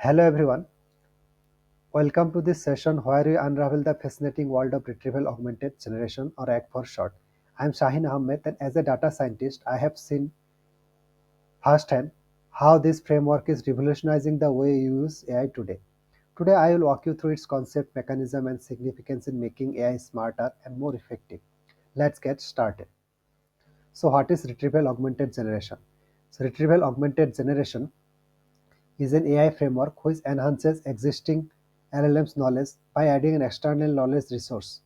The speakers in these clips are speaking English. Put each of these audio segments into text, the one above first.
Hello everyone, welcome to this session where we unravel the fascinating world of retrieval augmented generation or RAG for short. I am Shahin Ahmed and as a data scientist I have seen firsthand how this framework is revolutionizing the way you use AI today. Today I will walk you through its concept, mechanism and significance in making AI smarter and more effective. Let's get started. So what is retrieval augmented generation? So retrieval augmented generation is an AI framework which enhances existing LLM's knowledge by adding an external knowledge resource.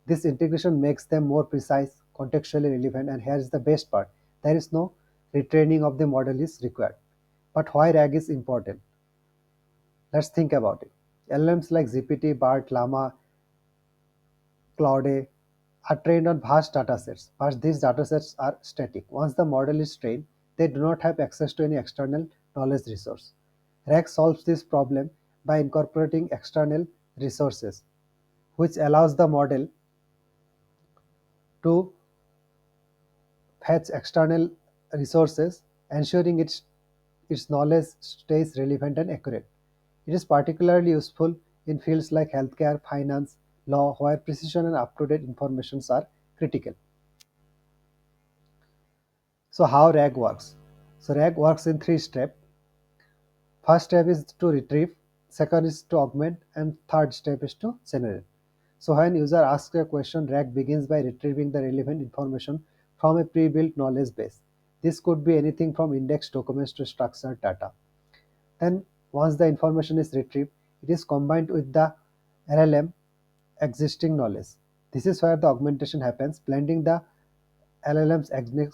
This integration makes them more precise, contextually relevant, and here is the best part. There is no retraining of the model is required. But why RAG is important? Let's think about it. LLMs like GPT, BART, Llama, Claude are trained on vast datasets, but these datasets are static. Once the model is trained, they do not have access to any external knowledge resource. RAG solves this problem by incorporating external resources, which allows the model to fetch external resources, ensuring its knowledge stays relevant and accurate. It is particularly useful in fields like healthcare, finance, law, where precision and up-to-date information are critical. So how RAG works? So RAG works in three steps. First step is to retrieve, second is to augment, and third step is to generate. So when user asks a question, RAG begins by retrieving the relevant information from a pre-built knowledge base. This could be anything from indexed documents to structured data. Then once the information is retrieved, it is combined with the LLM existing knowledge. This is where the augmentation happens, blending the LLM's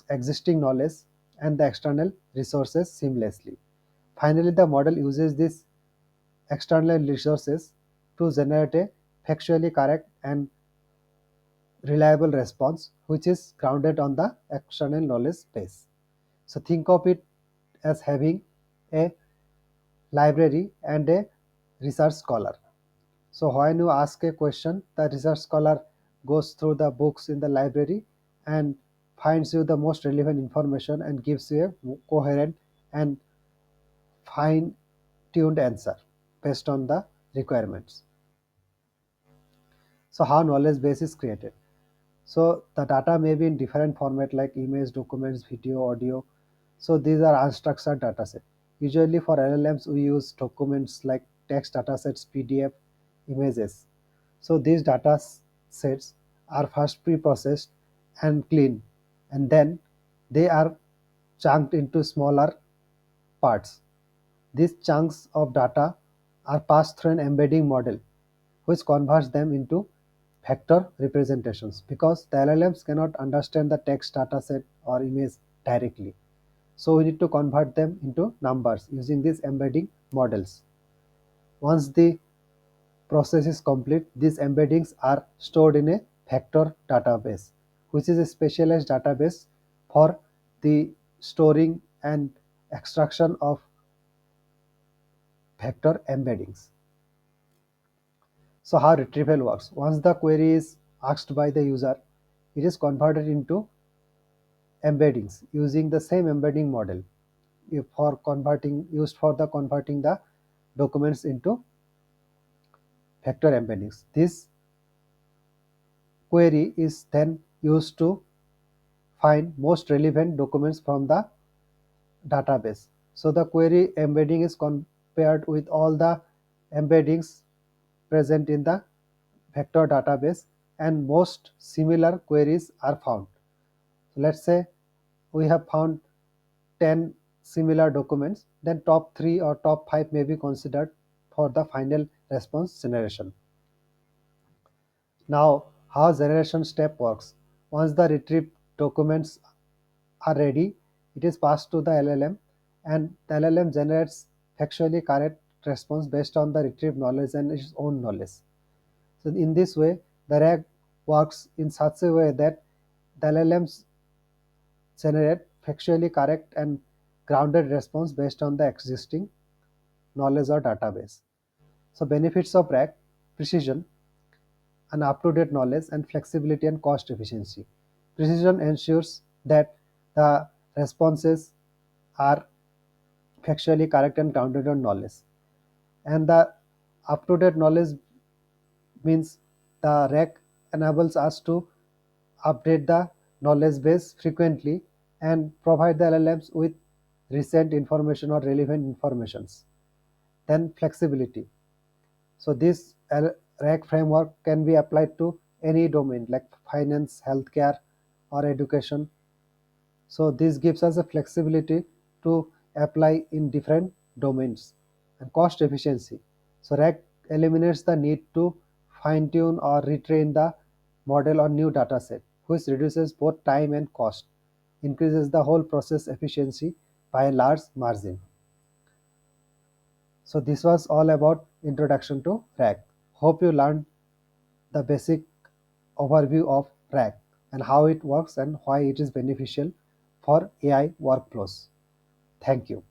existing knowledge and the external resources seamlessly. Finally, the model uses these external resources to generate a factually correct and reliable response which is grounded on the external knowledge base. So think of it as having a library and a research scholar. So when you ask a question, the research scholar goes through the books in the library and finds you the most relevant information and gives you a coherent and fine tuned answer based on the requirements. So how knowledge base is created? So the data may be in different format like image, documents, video, audio. So these are unstructured dataset. Usually for LLMs we use documents like text datasets, PDF, images. So these data sets are first pre-processed and cleaned, and then they are chunked into smaller parts. These chunks of data are passed through an embedding model which converts them into vector representations because the LLMs cannot understand the text dataset or image directly. So we need to convert them into numbers using these embedding models. Once the process is complete, these embeddings are stored in a vector database, which is a specialized database for the storing and extraction of vector embeddings. So how retrieval works? Once the query is asked by the user, it is converted into embeddings using the same embedding model for converting used for the converting the documents into vector embeddings. This query is then used to find most relevant documents from the database. So the query embedding is compared with all the embeddings present in the vector database and most similar queries are found. So let's say we have found 10 similar documents, then top 3 or top 5 may be considered for the final response generation. Now, how generation step works. Once the retrieved documents are ready, it is passed to the LLM and the LLM generates factually correct response based on the retrieved knowledge and its own knowledge. So in this way, the RAG works in such a way that the LLMs generate factually correct and grounded response based on the existing knowledge or database. So benefits of RAG: precision and up-to-date knowledge and flexibility and cost efficiency. Precision ensures that the responses are factually correct and grounded on knowledge. And the up-to-date knowledge means the RAC enables us to update the knowledge base frequently and provide the LLMs with recent information or relevant informations. Then flexibility. So this RAC framework can be applied to any domain like finance, healthcare, or education. So this gives us a flexibility to apply in different domains. And cost efficiency. So RAG eliminates the need to fine tune or retrain the model on new data set, which reduces both time and cost, increases the whole process efficiency by a large margin. So this was all about introduction to RAG. Hope you learned the basic overview of RAG and how it works and why it is beneficial for AI workflows. Thank you.